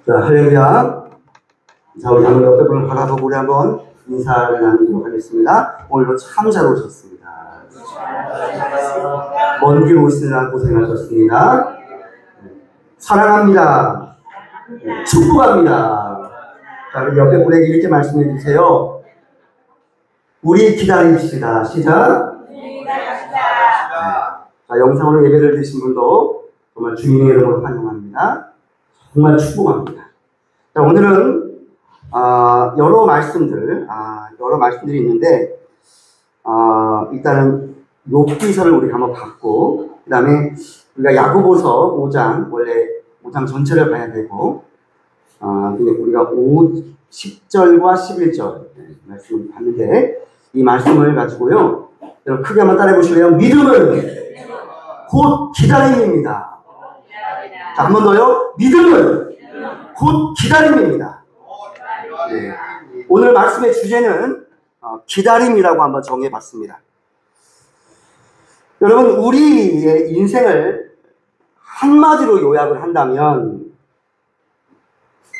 자, 할렐루야. 자, 우리 한번 옆에 분을 바라보고 우리 한번 인사를 나누도록 하겠습니다. 오늘도 참 잘 오셨습니다. 먼 길 오시느라 고생하셨습니다. 사랑합니다. 축복합니다. 자, 우리 옆에 분에게 이렇게 말씀해 주세요. 우리 기다립시다. 시작. 자, 영상으로 예배를 드신 분도 정말 주님의 이름으로 환영합니다. 정말 축복합니다. 자, 오늘은 여러 말씀들이 있는데 일단은 욥기서를 우리가 한번 봤고, 그 다음에 우리가 야고보서 5장, 원래 5장 전체를 봐야 되고, 근데 우리가 10절과 11절 말씀을 봤는데, 이 말씀을 가지고요, 여러분 크게 한번 따라해 보실래요? 믿음은 곧 기다림입니다. 자, 한 번 더요. 믿음은 곧 기다림입니다. 네. 오늘 말씀의 주제는 기다림이라고 한번 정해봤습니다. 여러분, 우리의 인생을 한마디로 요약을 한다면,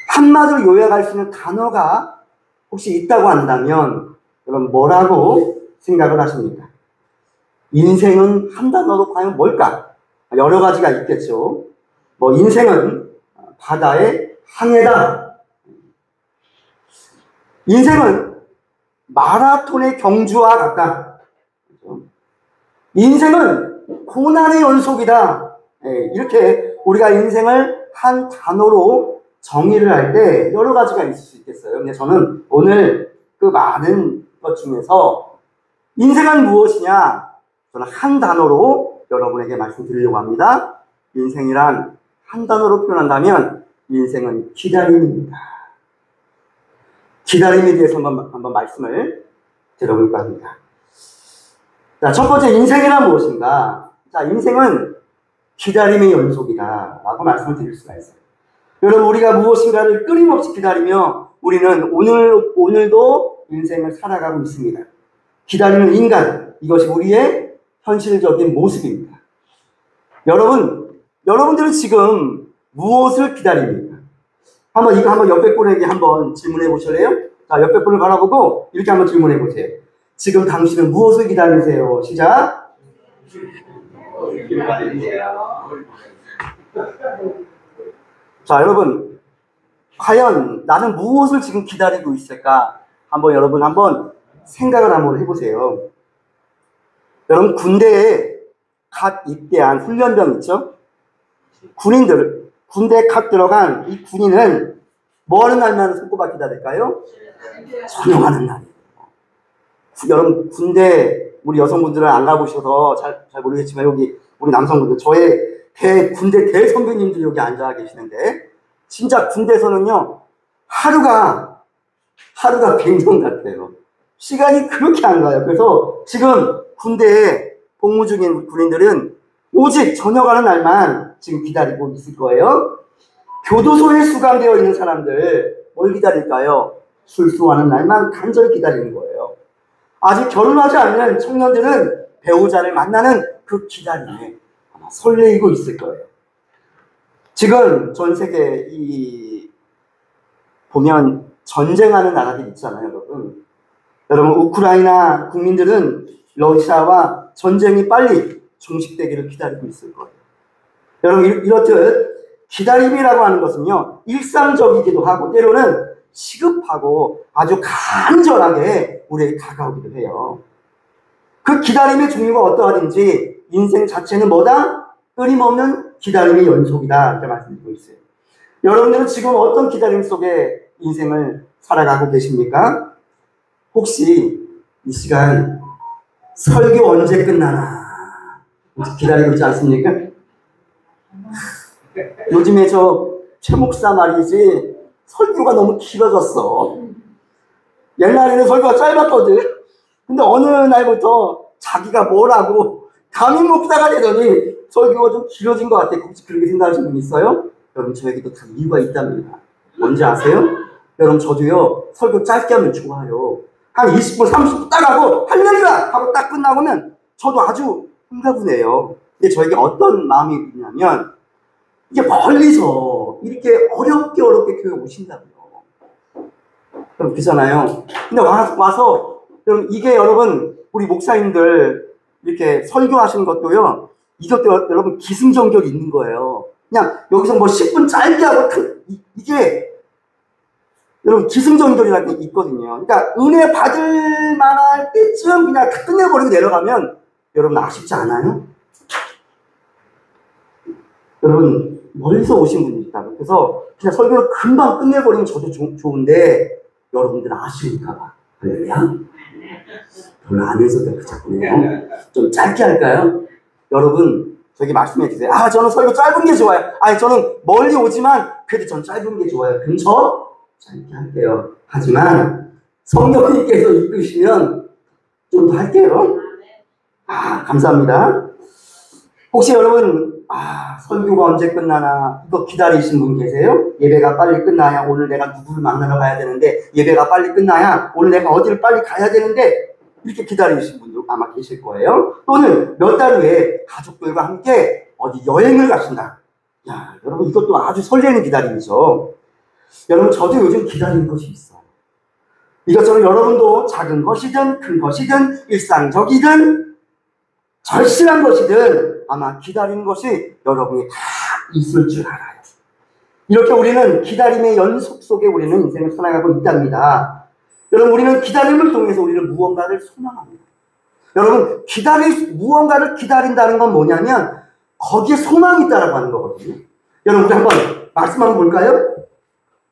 한마디로 요약할 수 있는 단어가 혹시 있다고 한다면, 여러분 뭐라고 생각을 하십니까? 인생은 한 단어로 과연 뭘까? 여러 가지가 있겠죠. 뭐 인생은 바다의 항해다. 인생은 마라톤의 경주와 같다. 인생은 고난의 연속이다. 이렇게 우리가 인생을 한 단어로 정의를 할 때 여러 가지가 있을 수 있겠어요. 근데 저는 오늘 그 많은 것 중에서 인생은 무엇이냐? 저는 한 단어로 여러분에게 말씀드리려고 합니다. 인생이란 한 단어로 표현한다면 인생은 기다림입니다. 기다림에 대해서 한번 말씀을 들어볼까 합니다. 자, 첫 번째, 인생이란 무엇인가? 자, 인생은 기다림의 연속이다 라고 말씀을 드릴 수가 있어요. 여러분, 우리가 무엇인가를 끊임없이 기다리며 우리는 오늘도 인생을 살아가고 있습니다. 기다리는 인간, 이것이 우리의 현실적인 모습입니다. 여러분들은 지금 무엇을 기다립니까? 한번 옆에 분에게 한번 질문해 보실래요? 자, 옆에 분을 바라보고 이렇게 한번 질문해 보세요. 지금 당신은 무엇을 기다리세요? 시작. 자, 여러분, 과연 나는 무엇을 지금 기다리고 있을까? 여러분 한번 생각을 한번 해보세요. 여러분, 군대에 갓 입대한 훈련병 있죠? 군대에 갓 들어간 이 군인은 뭐 하는 날만 손꼽아 기다릴까요? 전역하는 날이에요. 여러분, 군대, 우리 여성분들은 안 가보셔서 잘 모르겠지만, 여기 우리 남성분들, 저의 군대 대선배님들이 여기 앉아 계시는데, 진짜 군대에서는요, 하루가 갱년 같아요. 시간이 그렇게 안 가요. 그래서 지금 군대에 복무 중인 군인들은 오직 전역하는 날만 지금 기다리고 있을 거예요. 교도소에 수감되어 있는 사람들 뭘 기다릴까요? 출소하는 날만 간절히 기다리는 거예요. 아직 결혼하지 않는 청년들은 배우자를 만나는 그 기다림에 아마 설레이고 있을 거예요. 지금 전 세계 보면 전쟁하는 나라들이 있잖아요, 여러분. 여러분, 우크라이나 국민들은 러시아와 전쟁이 빨리 종식되기를 기다리고 있을 거예요. 여러분, 이렇듯 기다림이라고 하는 것은요, 일상적이기도 하고 때로는 시급하고 아주 간절하게 우리에게 다가오기도 해요. 그 기다림의 종류가 어떠하든지 인생 자체는 뭐다? 끊임없는 기다림의 연속이다, 이렇게 말씀드리고 있어요. 여러분들은 지금 어떤 기다림 속에 인생을 살아가고 계십니까? 혹시 이 시간 설교 언제 끝나나 기다리고 있지 않습니까? 요즘에 최 목사 말이지, 설교가 너무 길어졌어. 옛날에는 설교가 짧았거든. 근데 어느 날부터 자기가 뭐라고 담임 목사가 되더니 설교가 좀 길어진 것 같아. 혹시 그렇게 생각하시는 분 있어요? 여러분, 저에게도 다 이유가 있답니다. 뭔지 아세요? 여러분, 저도요, 설교 짧게 하면 좋아요. 한 20분, 30분 딱 하고 할렐루야 하고 딱 끝나고면 저도 아주 흥가분해요. 근데 저에게 어떤 마음이 있냐면, 이게 멀리서 이렇게 어렵게 교회 오신다고요. 그럼 그렇잖아요. 근데 와서 여러분 이게 여러분 우리 목사님들 이렇게 설교하시는 것도요. 이것도 여러분 기승전결이 있는 거예요. 그냥 여기서 뭐 10분 짧게 하고 이게 여러분 기승전결이라는 게 있거든요. 그러니까 은혜 받을 만할 때쯤 그냥 다 끝내버리고 내려가면 여러분 아쉽지 않아요? 여러분 멀리서 오신 분이 있다고. 그래서 그냥 설교를 금방 끝내버리면 저도 좋은데 여러분들은 아쉬울까 봐. 할렐루야? 별로 안 해서 그렇군요. 좀 짧게 할까요? 여러분 저기 말씀해 주세요. 아 저는 설교 짧은 게 좋아요. 아니 저는 멀리 오지만 그래도 전 짧은 게 좋아요. 그럼 저 짧게 할게요. 하지만 성령님께서 이끄시면 좀 더 할게요. 아 감사합니다. 혹시 여러분 설교가 언제 끝나나 이거 기다리신 분 계세요? 예배가 빨리 끝나야 오늘 내가 누구를 만나러 가야 되는데, 예배가 빨리 끝나야 오늘 내가 어디를 빨리 가야 되는데, 이렇게 기다리신 분도 아마 계실 거예요. 또는 몇 달 후에 가족들과 함께 어디 여행을 가신다. 야, 여러분 이것도 아주 설레는 기다림이죠. 여러분 저도 요즘 기다리는 것이 있어요. 이것처럼 여러분도 작은 것이든 큰 것이든 일상적이든 절실한 것이든 아마 기다리는 것이 여러분이 다 있을 줄 알아요. 이렇게 우리는 기다림의 연속 속에 우리는 인생을 살아가고 있답니다. 여러분 우리는 기다림을 통해서 우리는 무언가를 소망합니다. 여러분 무언가를 기다린다는 건 뭐냐면 거기에 소망이 있다라고 하는 거거든요. 여러분 우리 한번 말씀 한번 볼까요?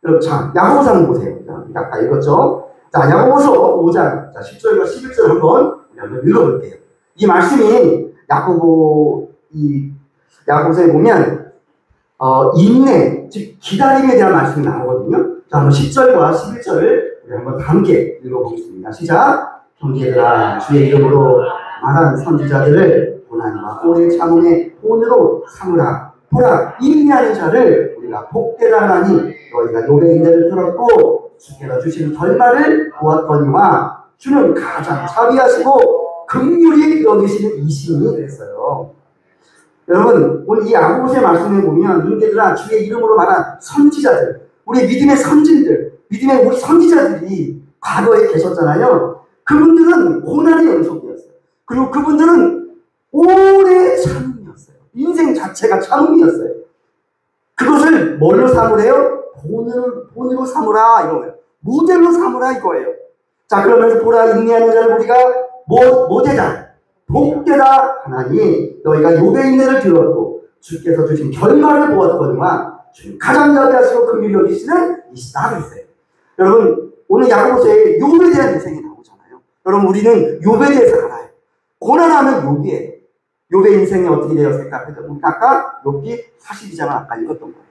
여러분 자 야고보서 한번 보세요. 아까 읽었죠? 자 야고보서 5장 10절과 11절 한번 읽어볼게요. 이 말씀이 야고보서에 보면 인내, 즉 기다림에 대한 말씀이 나오거든요. 자, 한번 10절과 11절을 우리 한번 함께 읽어보겠습니다. 시작! 형제들아, 주의 이름으로 말한 선지자들을 고난과 오래 참음의 본으로 삼으라. 보라, 인내하는 자를 우리가 복되라 하나니 너희가 욥의 인내를 들었고 주께서 주신 결말을 보았거니와 주는 가장 자비하시고 긍휼히 여기시는 이신이 그랬어요. 여러분 오늘 이 야고보서의 말씀에 보면 형제들아 주의 이름으로 말한 선지자들, 우리 믿음의 선진들, 믿음의 우리 선지자들이 과거에 계셨잖아요. 그분들은 고난의 연속이었어요. 그리고 그분들은 오래 참음이었어요. 인생 자체가 참음이었어요. 그것을 뭘로 삼으래요? 본으로 삼으라 이거예요. 모델로 삼으라 이거예요. 자 그러면서 보라 인내하는 자를 우리가 모되다 복되다 하나니 너희가 욥의 인내를 들었고 주께서 주신 결말을 보았거니와 주님 가장 자비하시고 긍휼히 여기시는 이시다 그랬어요. 여러분 오늘 야고보서에 욥에 대한 인생이 나오잖아요. 여러분 우리는 욥에 대해서 알아요. 고난하면 욥이에요. 욥의 인생이 어떻게 되었을까? 아까 욥기 42장을 아까 읽었던 거예요.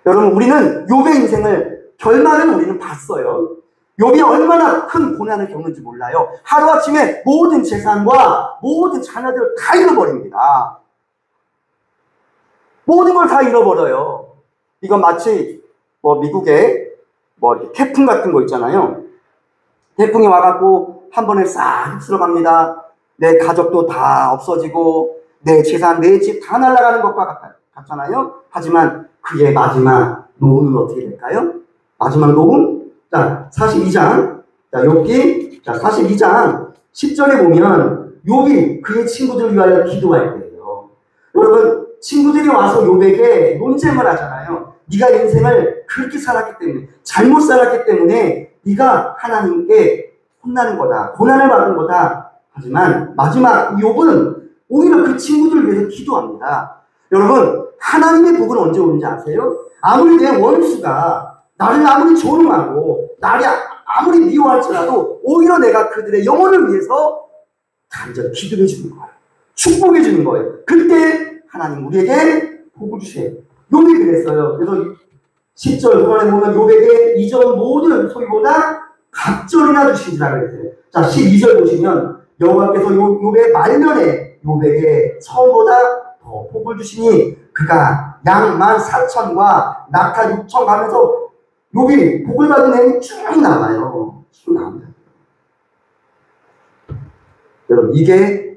여러분 우리는 욥의 인생을 결말은 우리는 봤어요. 욥이 얼마나 큰 고난을 겪는지 몰라요. 하루아침에 모든 재산과 모든 자녀들을 다 잃어버립니다. 모든 걸 다 잃어버려요. 이건 마치 미국에 태풍 같은 거 있잖아요. 태풍이 와갖고 한 번에 싹 휩쓸어 갑니다. 내 가족도 다 없어지고 내 재산, 내 집 다 날아가는 것과 같잖아요. 하지만 그의 마지막 노음은 어떻게 될까요? 마지막 노음? 자, 42장. 자, 욥기 42장 10절에 보면 욥이 그의 친구들을 위하여 기도할 때예요. 여러분, 친구들이 와서 욥에게 논쟁을 하잖아요. 네가 인생을 그렇게 살았기 때문에, 잘못 살았기 때문에 네가 하나님께 혼나는 거다. 고난을 받은 거다. 하지만 마지막 욥은 오히려 그 친구들을 위해서 기도합니다. 여러분, 하나님의 복은 언제 오는지 아세요? 아무리 내 원수가 나를 아무리 조롱하고 나를 아무리 미워할지라도 오히려 내가 그들의 영혼을 위해서 간절히 기도해 주는 거예요. 축복해 주는 거예요. 그때 하나님 우리에게 복을 주세요. 욥이 그랬어요. 그래서 10절 후반에 보면 욥에게 이전 모든 소유보다 각절이나 주시리라 그랬어요. 자 12절 보시면 여호와께서 욥의 말년에 욥에게 처음보다 더 복을 주시니 그가 양 14,000과 낙타 6,000 가면서 욥이 복을 받은 해는 쭉 나와요. 쭉 나옵니다. 여러분 이게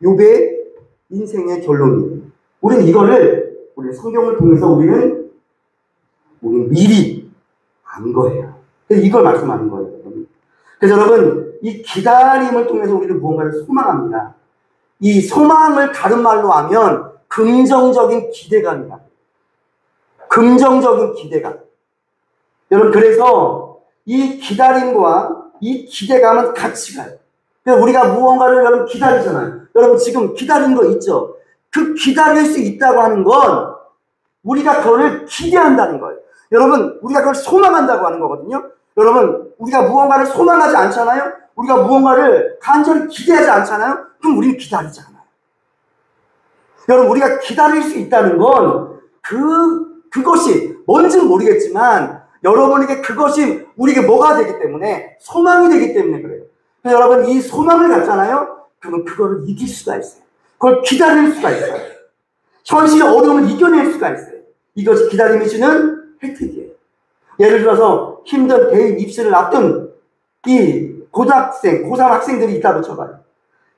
욥의 인생의 결론이에요. 우리는 이거를 우리 성경을 통해서 우리는 우리는 미리 안 거예요. 그래서 이걸 말씀하는 거예요. 그래서 여러분, 이 기다림을 통해서 우리는 무언가를 소망합니다. 이 소망을 다른 말로 하면 긍정적인 기대감이다. 긍정적인 기대감. 여러분, 그래서 이 기다림과 이 기대감은 같이 가요. 그래서 우리가 무언가를 여러분 기다리잖아요. 여러분 지금 기다리는 거 있죠? 그 기다릴 수 있다고 하는 건 우리가 그거를 기대한다는 거예요. 여러분, 우리가 그걸 소망한다고 하는 거거든요. 여러분, 우리가 무언가를 소망하지 않잖아요? 우리가 무언가를 간절히 기대하지 않잖아요? 그럼 우리는 기다리지 않아요. 여러분, 우리가 기다릴 수 있다는 건 그것이 뭔지는 모르겠지만 여러분에게 그것이 우리에게 뭐가 되기 때문에 소망이 되기 때문에 그래요. 그래서 여러분, 이 소망을 갖잖아요? 그러면 그거를 이길 수가 있어요. 그걸 기다릴 수가 있어요. 현실의 어려움을 이겨낼 수가 있어요. 이것이 기다림이 주는 혜택이에요. 예를 들어서 힘든 대입 입시를 앞둔 이 고등학생, 고3 학생들이 있다고 쳐봐요.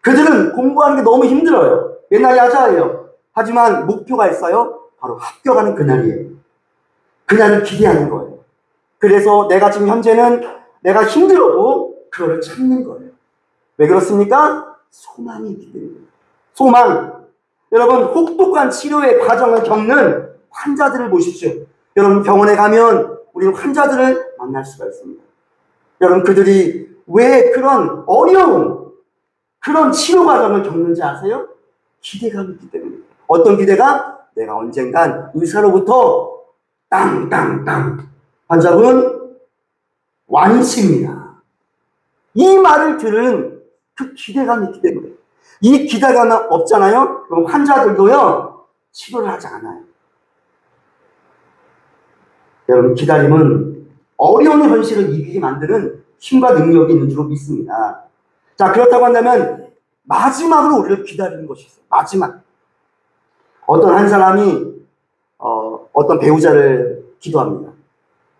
그들은 공부하는 게 너무 힘들어요. 맨날 야자예요. 하지만 목표가 있어요. 바로 합격하는 그날이에요. 그날을 기대하는 거예요. 그래서 내가 지금 현재는 내가 힘들어도 그거를 참는 거예요. 왜 그렇습니까? 소망이 있기 때문에. 소망. 여러분, 혹독한 치료의 과정을 겪는 환자들을 보십시오. 여러분, 병원에 가면 우리는 환자들을 만날 수가 있습니다. 여러분, 그들이 왜 그런 어려운 그런 치료 과정을 겪는지 아세요? 기대감이 있기 때문에. 어떤 기대가? 내가 언젠간 의사로부터 땅땅땅 환자분 완치입니다. 이 말을 들은 그 기대감이 있기 때문에. 이 기대감이 없잖아요? 그럼 환자들도요, 치료를 하지 않아요. 여러분, 기다림은 어려운 현실을 이기게 만드는 힘과 능력이 있는 줄로 믿습니다. 자, 그렇다고 한다면 마지막으로 우리를 기다리는 것이 있어요. 마지막. 어떤 한 사람이 어떤 배우자를 기도합니다.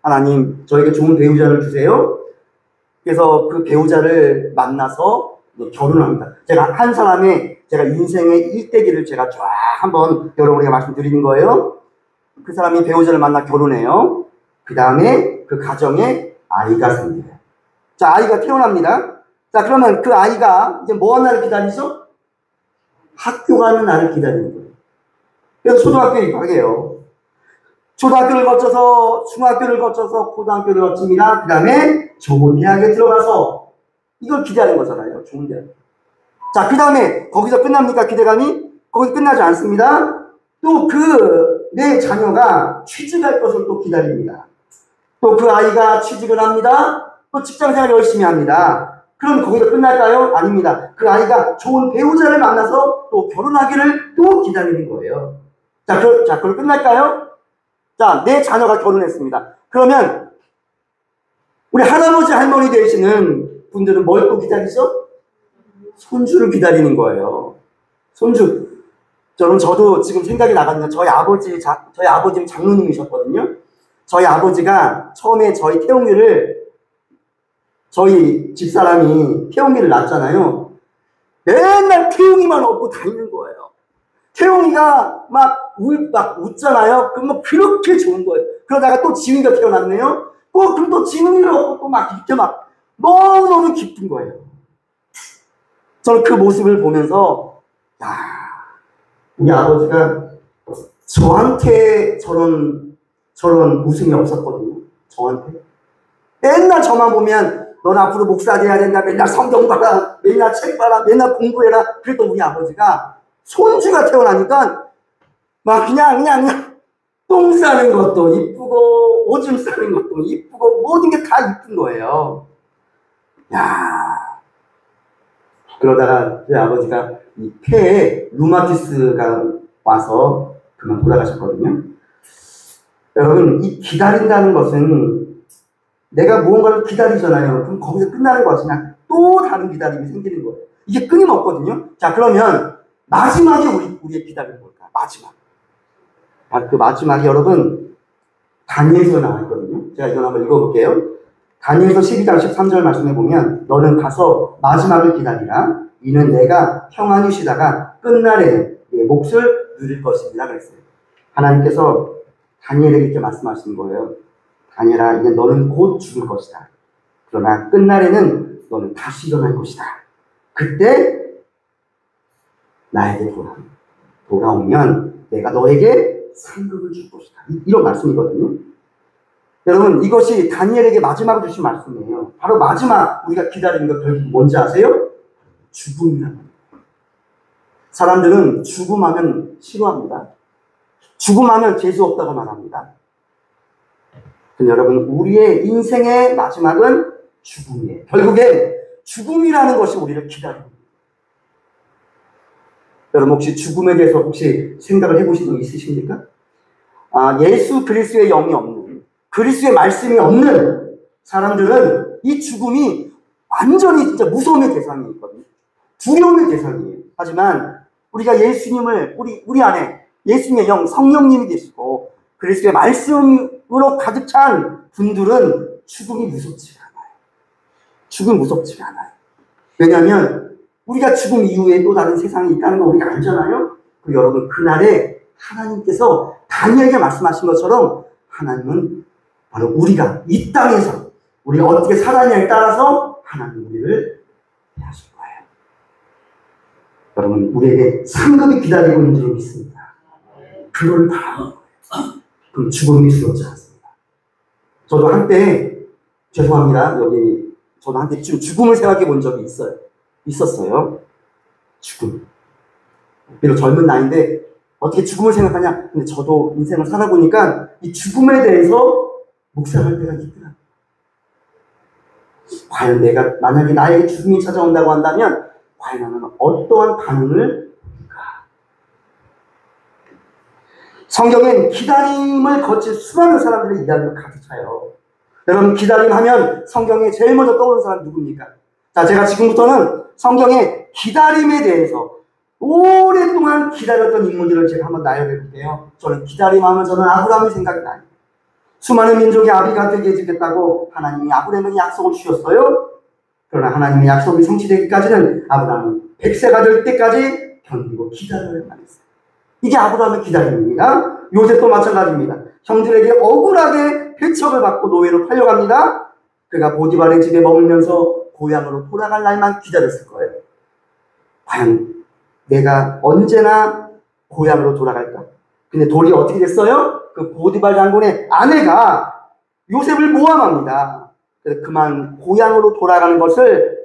하나님, 저에게 좋은 배우자를 주세요. 그래서 그 배우자를 만나서 결혼합니다. 제가 인생의 일대기를 제가 쫙 한번 여러분에게 말씀드리는 거예요. 그 사람이 배우자를 만나 결혼해요. 그 다음에 그 가정에 아이가 생겨요. 자, 아이가 태어납니다. 자, 그러면 그 아이가 이제 뭐 하는 날을 기다리죠? 학교 가는 날을 기다리는 거예요. 그래서 초등학교에 입학해요. 초등학교를 거쳐서 중학교를 거쳐서 고등학교를 거칩니다. 그 다음에 좋은 대학에 들어가서 이걸 기대하는 거잖아요. 좋은 대학. 자, 그 다음에 거기서 끝납니까? 기대감이? 거기서 끝나지 않습니다. 또 내 자녀가 취직할 것을 또 기다립니다. 또 그 아이가 취직을 합니다. 또 직장생활 열심히 합니다. 그럼 거기서 끝날까요? 아닙니다. 그 아이가 좋은 배우자를 만나서 또 결혼하기를 또 기다리는 거예요. 자, 그걸 끝날까요? 자, 내 자녀가 결혼했습니다. 그러면 우리 할아버지 할머니 되시는 분들은 뭘 또 기다리죠? 손주를 기다리는 거예요. 손주. 저도 지금 생각이 나거든요. 저희 아버지는 장로님이셨거든요. 저희 아버지가 처음에 저희 집사람이 태용이를 낳았잖아요. 맨날 태용이만 업고 다니는 거예요. 태용이가 막 웃잖아요. 그럼 뭐 그렇게 좋은 거예요. 그러다가 또 지웅이가 태어났네요. 그럼 또 지웅이를 업고 또 막 이렇게 막 너무너무 기쁜 거예요. 저는 그 모습을 보면서, 우리 아버지가 저한테 저런 웃음이 없었거든요. 저한테. 맨날 저만 보면 넌 앞으로 목사 돼야 된다. 맨날 성경 봐라. 맨날 책 봐라. 맨날 공부해라. 그랬던 우리 아버지가 손주가 태어나니까 막 그냥 똥 싸는 것도 이쁘고 오줌 싸는 것도 이쁘고 모든 게 다 이쁜 거예요. 그러다가 저희 아버지가 이 폐에 루마티스가 와서 그만 돌아가셨거든요. 여러분, 이 기다린다는 것은 내가 무언가를 기다리잖아요. 그럼 거기서 끝나는 것이 아니라 또 다른 기다림이 생기는 거예요. 이게 끊임없거든요. 자, 그러면 마지막에 우리의 기다림은 뭘까? 마지막. 그 마지막이 여러분 다니엘서 나와 있거든요. 제가 이걸 한번 읽어볼게요. 다니엘서 12장 13절 말씀해 보면 너는 가서 마지막을 기다리라. 이는 내가 평안히 쉬다가 끝날에는 내 몫을 누릴 것입니다. 그랬어요. 하나님께서 다니엘에게 이렇게 말씀하시는 거예요. 다니엘아, 이제 너는 곧 죽을 것이다. 그러나 끝날에는 너는 다시 일어날 것이다. 그때 나에게 돌아오면 내가 너에게 상급을 줄 것이다. 이런 말씀이거든요. 여러분, 이것이 다니엘에게 마지막으로 주신 말씀이에요. 바로 마지막 우리가 기다리는 것 결국 뭔지 아세요? 죽음이라는 거예요. 사람들은 죽음하면 싫어합니다. 죽음하면 재수 없다고 말합니다. 근데 여러분, 우리의 인생의 마지막은 죽음이에요. 결국엔 죽음이라는 것이 우리를 기다립니다. 여러분, 혹시 죽음에 대해서 혹시 생각을 해보신 적 있으십니까? 예수 그리스도의 영이 없는, 그리스도의 말씀이 없는 사람들은 이 죽음이 완전히 진짜 무서움의 대상이 있거든요. 두려움의 대상이에요. 하지만 우리가 예수님을 우리 안에 예수님의 영, 성령님이 계시고 그리스도의 말씀으로 가득 찬 분들은 죽음이 무섭지가 않아요. 죽음이 무섭지가 않아요. 왜냐하면 우리가 죽음 이후에 또 다른 세상이 있다는 걸 우리가 알잖아요. 그리고 여러분, 그날에 하나님께서 다니엘에게 말씀하신 것처럼 하나님은 바로 우리가 이 땅에서 우리가 어떻게 살아냐에 따라서 하나님 우리를 대하실 거예요. 여러분, 우리에게 상급이 기다리고 있는 줄 믿습니다. 그걸 바라는 거예요. 그럼 죽음이 두렵지 않습니다. 저도 한때, 죄송합니다. 저도 한때 좀 죽음을 생각해 본 적이 있었어요. 죽음. 비록 젊은 나이인데 어떻게 죽음을 생각하냐? 근데 저도 인생을 살아보니까 이 죽음에 대해서 묵상할 때가 있더라고요. 과연 만약에 나에게 죽음이 찾아온다고 한다면 과연 나는 어떠한 반응을 볼까? 성경엔 기다림을 거칠 수많은 사람들의 이야기를 가득 차요. 여러분, 기다림하면 성경에 제일 먼저 떠오르는 사람 누굽니까? 자, 제가 지금부터는 성경의 기다림에 대해서 오랫동안 기다렸던 인물들을 제가 한번 나열해 볼게요. 저는 기다림하면 저는 아브라함이 생각이 나요. 수많은 민족이 아비가 되게 해주겠다고 하나님이 아브라함에게 약속을 주셨어요. 그러나 하나님의 약속이 성취되기까지는 아브라함은 100세가 될 때까지 견디고 기다려야만 했어요. 이게 아브라함의 기다림입니다. 요셉도 마찬가지입니다. 형들에게 억울하게 배척을 받고 노예로 팔려갑니다. 그가 보디발의 집에 머물면서 고향으로 돌아갈 날만 기다렸을 거예요. 과연 내가 언제나 고향으로 돌아갈까? 근데 돌이 어떻게 됐어요? 그 보디발 장군의 아내가 요셉을 모함합니다. 그래서 그만 고향으로 돌아가는 것을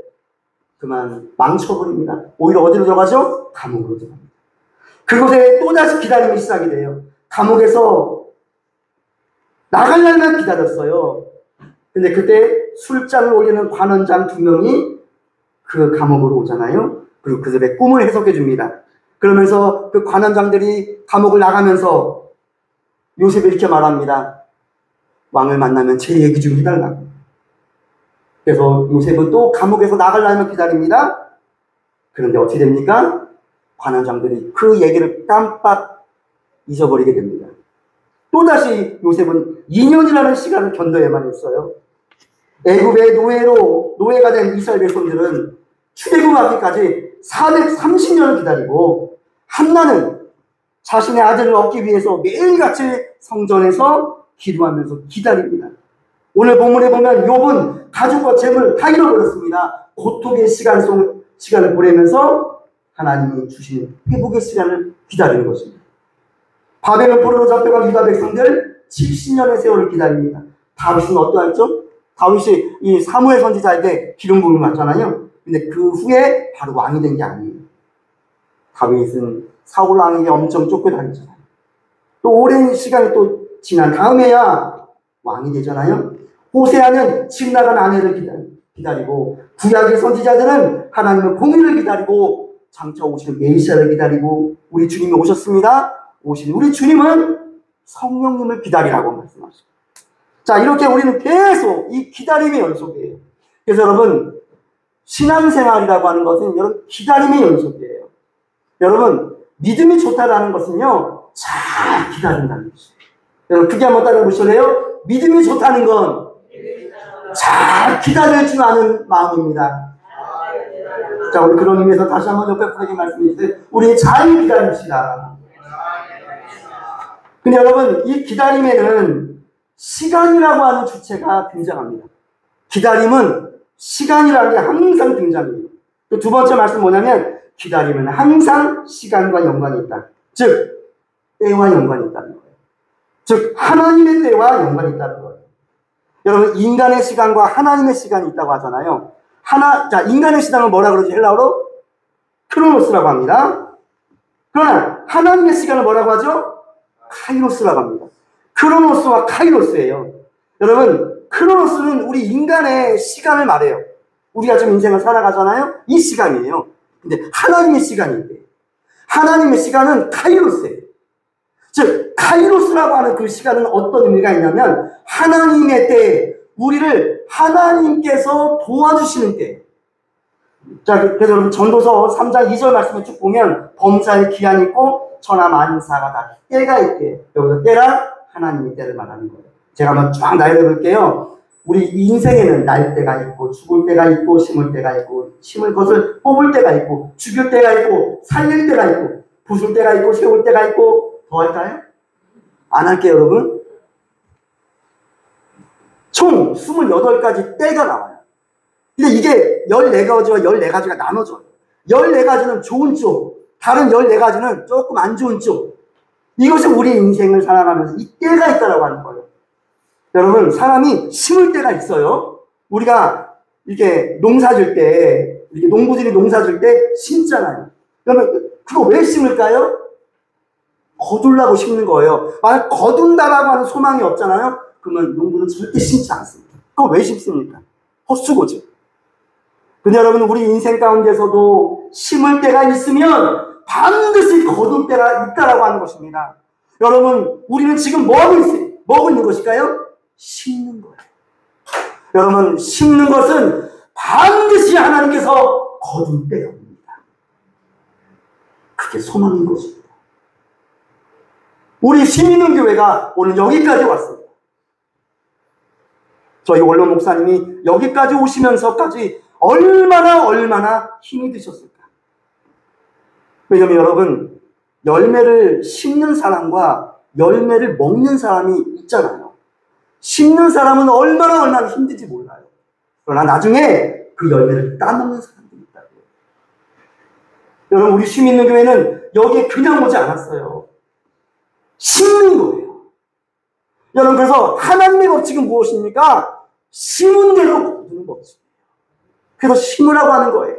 그만 망쳐버립니다. 오히려 어디로 들어가죠? 감옥으로 들어갑니다. 그곳에 또다시 기다림이 시작이 돼요. 감옥에서 나갈 날만 기다렸어요. 근데 그때 술잔을 올리는 관원장 2명이 그 감옥으로 오잖아요. 그리고 그들의 꿈을 해석해 줍니다. 그러면서 그 관원장들이 감옥을 나가면서 요셉이 이렇게 말합니다. 왕을 만나면 제 얘기 좀 해달라고. 그래서 요셉은 또 감옥에서 나갈 날만 기다립니다. 그런데 어떻게 됩니까? 관원장들이 그 얘기를 깜빡 잊어버리게 됩니다. 또다시 요셉은 2년이라는 시간을 견뎌야만 했어요. 애굽의 노예가 된 이스라엘 백성들은 출애굽하기까지 430년을 기다리고 한나는 자신의 아들을 얻기 위해서 매일같이 성전에서 기도하면서 기다립니다. 오늘 본문에 보면 욥은 가족과 재물 다 잃어버렸습니다. 고통의 시간을 보내면서 하나님이 주신 회복의 시간을 기다리는 것입니다. 바벨론 포로로 잡혀간 유다 백성들 70년의 세월을 기다립니다. 다윗은 어떠했죠? 다윗이 이 사무엘 선지자에게 기름 부음을 맞잖아요. 근데 그 후에 바로 왕이 된 게 아니에요. 다윗은 사울 왕에게 엄청 쫓겨다녔잖아요. 또 오랜 시간이 또 지난 다음에야 왕이 되잖아요. 호세아는 집 나간 아내를 기다리고 구약의 선지자들은 하나님의 공의를 기다리고 장차 오시는 메시아를 기다리고 우리 주님이 오셨습니다. 오신 우리 주님은 성령님을 기다리라고 말씀하십니다. 자, 이렇게 우리는 계속 이 기다림의 연속이에요. 그래서 여러분, 신앙생활이라고 하는 것은 여러분 기다림의 연속이에요. 여러분, 믿음이 좋다라는 것은요, 잘 기다린다는 것이에요. 여러분, 크게 한번 따라 보실래요? 믿음이 좋다는 건 잘 기다릴 줄 아는 마음입니다. 자, 우리 그런 의미에서 다시 한번 옆에 분에게 말씀해 주세요. 우리 잘 기다립시다. 근데 여러분, 이 기다림에는 시간이라고 하는 주체가 등장합니다. 기다림은 시간이라는 게 항상 등장해요. 또 두 번째 말씀 뭐냐면 기다림은 항상 시간과 연관이 있다. 즉 때와 연관이 있다는 거예요. 즉 하나님의 때와 연관이 있다는 거예요. 여러분, 인간의 시간과 하나님의 시간이 있다고 하잖아요. 자, 인간의 시간은 뭐라 그러지? 헬라어로 크로노스라고 합니다. 그러나 하나님의 시간은 뭐라고 하죠? 카이로스라고 합니다. 크로노스와 카이로스예요. 여러분, 크로노스는 우리 인간의 시간을 말해요. 우리가 지금 인생을 살아가잖아요. 이 시간이에요. 근데 하나님의 시간인데 하나님의 시간은 카이로스예요. 즉 카이로스라고 하는 그 시간은 어떤 의미가 있냐면 하나님의 때, 우리를 하나님께서 도와주시는 때. 자, 그래서 여러분 전도서 3장 2절 말씀을 쭉 보면 범사에 기한이 있고 천하 만사가 다 때가 있게. 여기서 때란 하나님의 때를 말하는 거예요. 제가 한번 쫙 나열해 볼게요. 우리 인생에는 날 때가 있고 죽을 때가 있고 심을 때가 있고 심을 것을 뽑을 때가 있고 죽일 때가 있고 살릴 때가 있고 부술 때가 있고 세울 때가 있고 더 할까요? 안 할게요, 여러분. 총 28가지 때가 나와요. 근데 이게 14가지와 14가지가 나눠져요. 14가지는 좋은 쪽, 다른 14가지는 조금 안 좋은 쪽. 이것이 우리 인생을 살아가면서 이 때가 있다라고 하는 거예요. 여러분, 사람이 심을 때가 있어요. 우리가 이렇게 농사 질 때, 이렇게 농부들이 농사 질 때 심잖아요. 그러면 그거 왜 심을까요? 거두려고 심는 거예요. 만약 거둔다라고 하는 소망이 없잖아요. 그러면 농부는 절대 심지 않습니다. 그거 왜 심습니까? 헛수고죠. 근데 여러분, 우리 인생 가운데서도 심을 때가 있으면 반드시 거둘 때가 있다라고 하는 것입니다. 여러분, 우리는 지금 뭐 하고 있는 것일까요? 심는 거예요. 여러분, 심는 것은 반드시 하나님께서 거둘 때가 옵니다. 그게 소망인 것입니다. 우리 힘있는 교회가 오늘 여기까지 왔습니다. 저희 원로 목사님이 여기까지 오시면서까지 얼마나 힘이 드셨을까. 왜냐면 여러분, 열매를 심는 사람과 열매를 먹는 사람이 있잖아요. 심는 사람은 얼마나 힘든지 몰라요. 그러나 나중에 그 열매를 따먹는 사람들이 있다고요. 여러분, 우리 힘 있는 교회는 여기에 그냥 오지 않았어요. 심는 거예요. 여러분, 그래서 하나님의 법칙은 무엇입니까? 심은 대로 거두는 법칙이에요. 그래서 심으라고 하는 거예요.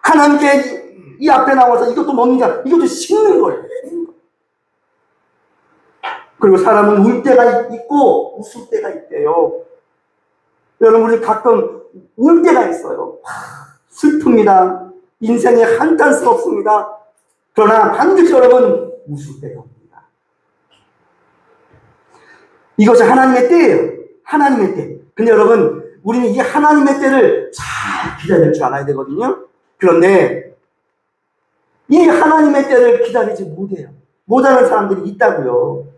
하나님께 이 앞에 나와서 이것도 뭡니까? 이것도 심는 거예요. 그리고 사람은 울 때가 있고 웃을 때가 있대요. 여러분, 우리 가끔 울 때가 있어요. 슬픕니다. 인생이 한탄스럽습니다. 그러나 반드시 여러분 웃을 때가 옵니다. 이것이 하나님의 때예요. 하나님의 때. 근데 여러분, 우리는 이 하나님의 때를 잘 기다릴 줄 알아야 되거든요. 그런데 이 하나님의 때를 기다리지 못해요. 못하는 사람들이 있다고요.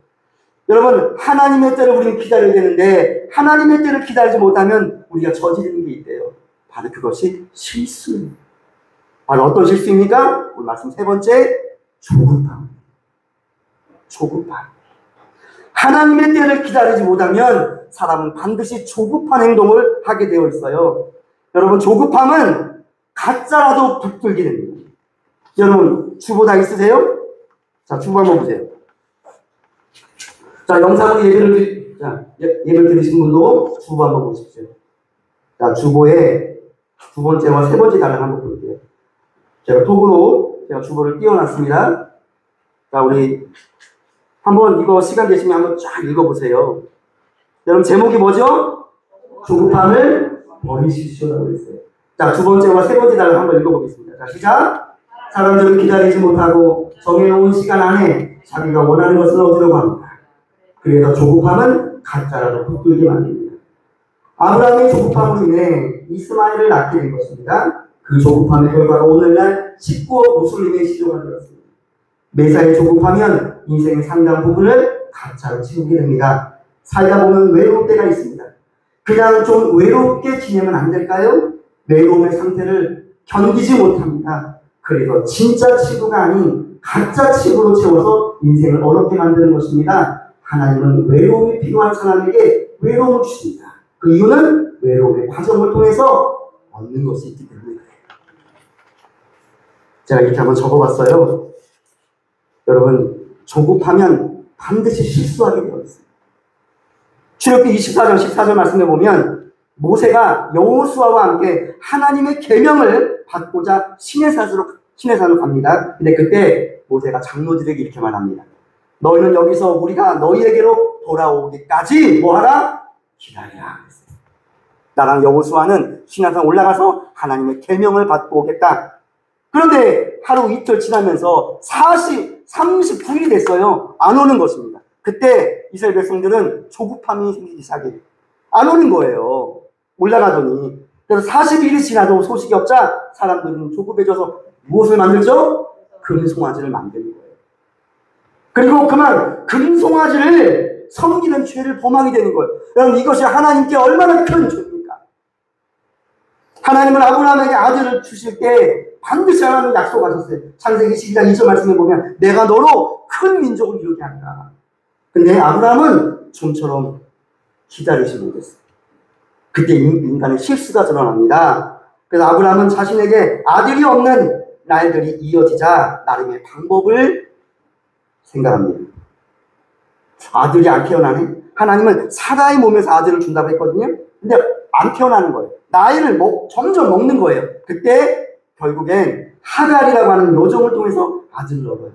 여러분, 하나님의 때를 우리는 기다려야 되는데 하나님의 때를 기다리지 못하면 우리가 저지르는 게 있대요. 바로 그것이 실수입니다. 바로 어떤 실수입니까? 오늘 말씀 세 번째, 조급함. 하나님의 때를 기다리지 못하면 사람은 반드시 조급한 행동을 하게 되어 있어요. 여러분, 조급함은 가짜라도 붙들게 됩니다. 여러분, 주보 다 있으세요? 자, 주보 한번 보세요. 자, 영상으로 예배를 드리신 분도 주보 한번 보십시오. 자, 주보에 두 번째와 세 번째 단락 한번 볼게요. 제가 톡으로 주보를 띄워놨습니다. 자, 우리 한번 이거 시간 되시면 한번 쫙 읽어보세요. 여러분, 제목이 뭐죠? 조급함을 버리십시오라고 했어요. 자, 두 번째와 세 번째 단락 한번 읽어보겠습니다. 자, 시작! 사람들은 기다리지 못하고 정해놓은 시간 안에 자기가 원하는 것을 얻으려고 합니다. 그래서 조급함은 가짜라도 붙들게 만듭니다. 아브라함의 조급함으로 인해 이스마엘을 낳게 된 것입니다. 그 조급함의 결과가 오늘날 19억 무슬림의 시조가 되었습니다. 매사에 조급하면 인생의 상당 부분을 가짜로 채우게 됩니다. 살다 보면 외로울 때가 있습니다. 그냥 좀 외롭게 지내면 안 될까요? 외로움의 상태를 견디지 못합니다. 그래서 진짜 치료가 아닌 가짜 칩으로 채워서 인생을 어렵게 만드는 것입니다. 하나님은 외로움이 필요한 사람에게 외로움을 주십니다. 그 이유는 외로움의 과정을 통해서 얻는 것이 있기 때문에 그래요. 제가 이렇게 한번 적어봤어요. 여러분, 조급하면 반드시 실수하게 되어 있어요. 출애굽기 24장 14절 말씀해 보면 모세가 여호수아와 함께 하나님의 계명을 받고자 시내산으로 갑니다. 근데 그때 모세가 장로들에게 이렇게 말합니다. 너희는 여기서 우리가 너희에게로 돌아오기까지 뭐하라? 기다리라. 나랑 여호수아는 시내산 올라가서 하나님의 계명을 받고 오겠다. 그런데 하루 이틀 지나면서 39일이 됐어요. 안 오는 것입니다. 그때 이스라엘 백성들은 조급함이 생기기 시작해요. 안 오는 거예요. 올라가더니. 그래서 40일이 지나도 소식이 없자 사람들은 조급해져서 무엇을 만들죠? 금송아지를 만드는 거예요. 그리고 그만 금송아지를 섬기는 죄를 범하게 되는 거예요. 여러분, 이것이 하나님께 얼마나 큰 죄입니까? 하나님은 아브라함에게 아들을 주실 때 반드시 하나님 약속하셨어요. 창세기 12장 2절 말씀에 보면 내가 너로 큰 민족을 이루게 한다. 근데 아브라함은 좀처럼 기다리지 못했어요. 그때 인간의 실수가 드러납니다. 그래서 아브라함은 자신에게 아들이 없는 날들이 이어지자 나름의 방법을 생각합니다. 아들이 안 태어나네? 하나님은 사라의 몸에서 아들을 준다고 했거든요. 근데 안 태어나는 거예요. 나이를 점점 먹는 거예요. 그때 결국엔 하갈이라고 하는 요정을 통해서 아들을 얻어요.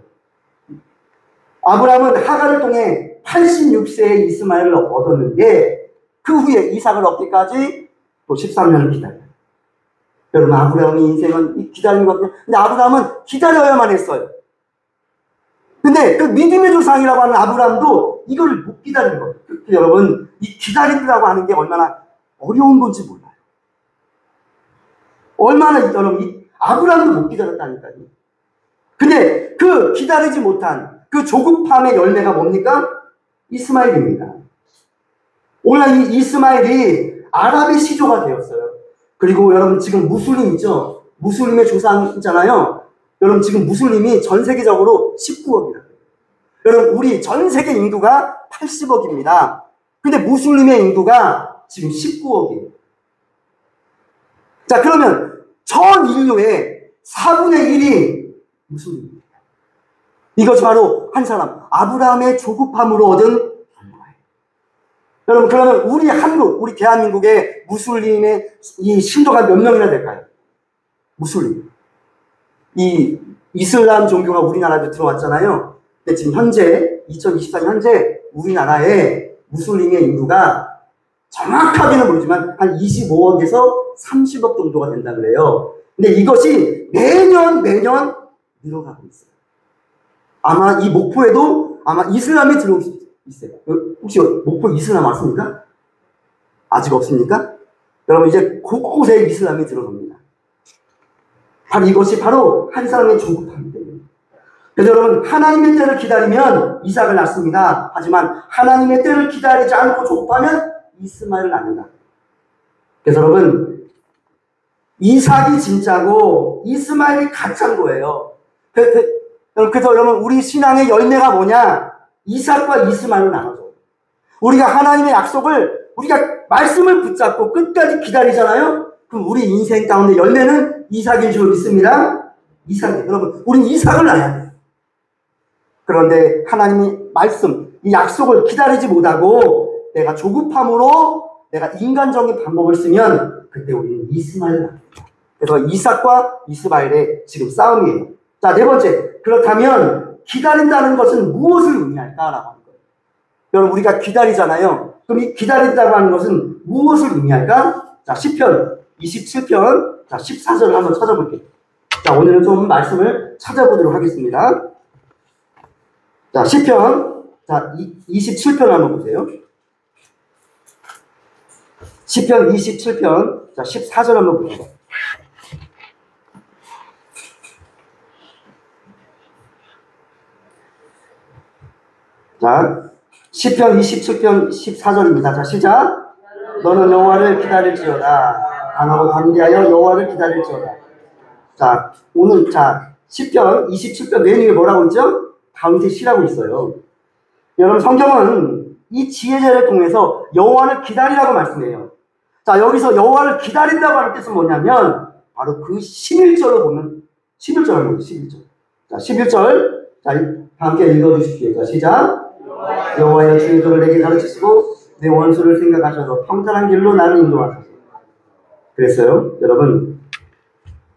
아브라함은 하갈을 통해 86세의 이스마엘을 얻었는데 그 후에 이삭을 얻기까지 또 13년을 기다려요. 여러분, 아브라함의 인생은 기다리는 거거든요. 근데 아브라함은 기다려야만 했어요. 근데 그 믿음의 조상이라고 하는 아브라함도 이걸 못 기다리는 거예요. 여러분, 이 기다리라고 하는 게 얼마나 어려운 건지 몰라요. 얼마나 여러분, 이 아브라함도 못 기다렸다니까요. 근데 그 기다리지 못한 그 조급함의 열매가 뭡니까? 이스마엘입니다. 오늘 이 이스마엘이 아랍의 시조가 되었어요. 그리고 여러분, 지금 무슬림 있죠? 무슬림의 조상이잖아요. 여러분, 지금 무슬림이 전 세계적으로 19억이라고요. 여러분, 우리 전 세계 인구가 80억입니다. 근데 무슬림의 인구가 지금 19억이에요. 자, 그러면 전 인류의 4분의 1이 무슬림입니다. 이것이 바로 한 사람, 아브라함의 조급함으로 얻은 결과예요. 여러분, 그러면 우리 한국, 우리 대한민국의 무슬림의 이 신도가 몇 명이나 될까요? 무슬림. 이 이슬람 종교가 우리나라에 들어왔잖아요. 근데 지금 현재 2024년 현재 우리나라의 무슬림의 인구가 정확하게는 모르지만 한 25억에서 30억 정도가 된다 그래요. 근데 이것이 매년 늘어가고 있어요. 아마 이 목포에도 아마 이슬람이 들어올 수 있어요. 혹시 목포 이슬람 왔습니까? 아직 없습니까? 여러분, 이제 곳곳에 이슬람이 들어옵니다. 바로 이것이 바로 한 사람의 조급함입니다. 그래서 여러분, 하나님의 때를 기다리면 이삭을 낳습니다. 하지만 하나님의 때를 기다리지 않고 조급하면 이스마엘을 낳는다. 그래서 여러분, 이삭이 진짜고 이스마엘이 가짜인 거예요. 그래서 여러분, 우리 신앙의 열매가 뭐냐? 이삭과 이스마엘을 나눠줘. 우리가 하나님의 약속을, 우리가 말씀을 붙잡고 끝까지 기다리잖아요? 그럼 우리 인생 가운데 열매는 이삭인 줄 믿습니다. 이삭이에요. 여러분, 우린 이삭을 낳아야 돼요. 그런데 하나님이 말씀, 이 약속을 기다리지 못하고 내가 조급함으로 내가 인간적인 방법을 쓰면 그때 우리는 이스마엘을 낳습니다. 그래서 이삭과 이스마엘의 지금 싸움이에요. 자, 네 번째. 그렇다면 기다린다는 것은 무엇을 의미할까라고 하는 거예요. 여러분, 우리가 기다리잖아요. 그럼 이 기다린다고 하는 것은 무엇을 의미할까? 자, 시편 27편, 자, 14절을 한번 찾아볼게요. 자, 오늘은 좀 말씀을 찾아보도록 하겠습니다. 자, 시편, 자, 27편 한번 보세요. 시편 27편, 자, 14절 한번 보세요. 자, 시편 27편 14절입니다. 자, 시작. 너는 여호와를 기다릴지어다. 강하고 담대하여 여호와를 기다릴지어다. 자, 오늘, 자, 10편 27편 맨 위에 뭐라고 있죠? 다윗의 시라고 있어요. 여러분 성경은 이 지혜자를 통해서 여호와를 기다리라고 말씀해요. 자, 여기서 여호와를 기다린다고 하는 뜻은 뭐냐면 바로 그 11절을 보면 11절을 보죠. 11절. 자, 11절. 자, 함께 읽어주십시오. 자, 시작. 여호와여 주의 도를 내게 가르치시고 내 원수를 생각하셔서 평탄한 길로 나를 인도하소서. 그랬어요. 여러분,